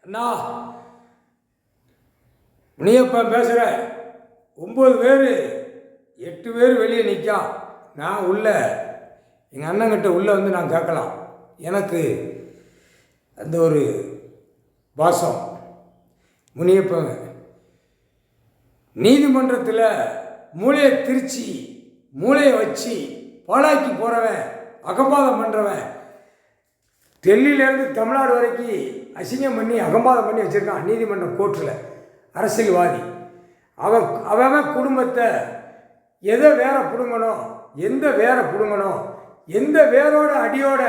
அண்ணா முனியப்பன் பேசுகிறேன். 9 பேர் 8 பேர் வெளியே நிற்கான். நான் உள்ள எங்கள் அண்ணங்கிட்ட உள்ளே வந்து நான் கேட்கலாம். எனக்கு அந்த ஒரு பாசம். முனியப்பன் நீதிமன்றத்தில் மூளையை திரிச்சு மூளையை வச்சு பாழாக்கி போகிறவன், அகம்பாதம் பண்ணுறவன், டெல்லியிலேருந்து தமிழ்நாடு வரைக்கும் அசிங்கம் பண்ணி அகம்பாதம் பண்ணி வச்சுருக்கான். நீதிமன்றம் கோர்ட்டில் அரசியல்வாதி அவன் குடும்பத்தை எதை வேற பிடுங்கணும், எந்த வேற பிடுங்கணும், எந்த வேரோட அடியோட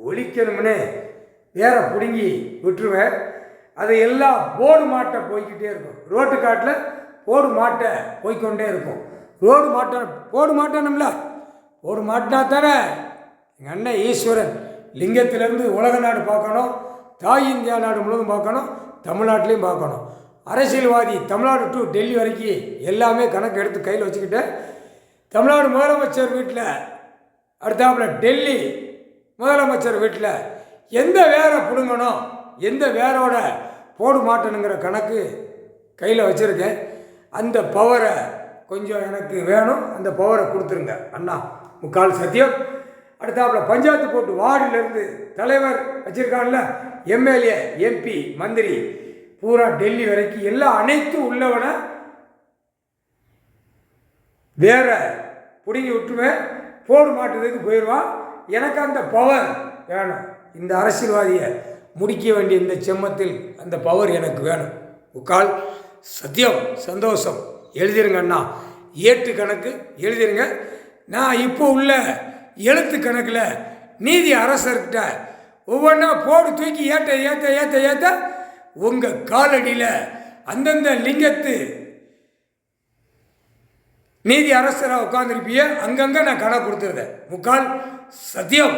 ஒழிக்கணும்னு வேற பிடுங்கி விட்டுருவேன். அதை எல்லாம் போர்டு மாட்டை போய்கிட்டே இருக்கும். ரோட்டு காட்டில் போர்டு மாட்டை போய்கொண்டே இருக்கும். போர்டு மாட்டணும்ல, போர்டு மாட்டினா தானே எங்கள் அண்ணன் ஈஸ்வரன் லிங்கத்திலேருந்து உலக நாடு பார்க்கணும், தாய் இந்தியா நாடு முழுவதும் பார்க்கணும், தமிழ்நாட்டிலையும் பார்க்கணும். அரசியல்வாதி தமிழ்நாடு டு டெல்லி வரைக்கும் எல்லாமே கணக்கு எடுத்து கையில் வச்சுக்கிட்டு தமிழ்நாடு முதலமைச்சர் வீட்டில் அடுத்தாப்புல டெல்லி முதலமைச்சர் வீட்டில் எந்த வேரை பிடுங்கணும், எந்த வேரோட போடு மாட்டணுங்கிற கணக்கு கையில் வச்சுருக்கேன். அந்த பவரை கொஞ்சம் எனக்கு வேணும். அந்த பவரை கொடுத்துருங்க அண்ணா. முக்கால் சத்தியம். அடுத்தாப்புல பஞ்சாயத்து போட்டு வார்டிலிருந்து தலைவர் வச்சுருக்காங்கல்ல, எம்எல்ஏ எம்பி மந்திரி பூரா டெல்லி வரைக்கும் எல்லாம் அனைத்தும் உள்ளவனை வேற பிடுங்கி விட்டுருவேன். போடு மாட்டுறதுக்கு போயிடுவான். எனக்கு அந்த பவர் வேணும். இந்த அரசியல்வாதியை முடிக்க வேண்டிய இந்த செம்மத்தில் அந்த பவர் எனக்கு வேணும். முக்கால் சத்தியம். சந்தோஷம். எழுதிருங்க அண்ணா. ஏட்டு கணக்கு எழுதிருங்க. நான் இப்போ உள்ள எழுத்து கணக்கில் நீதி அரசர்கிட்ட ஒவ்வொன்றா போடு தூக்கி ஏற்ற ஏற்ற ஏற்ற ஏற்ற உங்கள் காலடியில் அந்தந்த லிங்கத்து நீதி அரசராக உட்காந்துருப்பிய அங்கங்கே நான் கணக்கு கொடுத்துருந்தேன். முக்கால் சத்தியம்.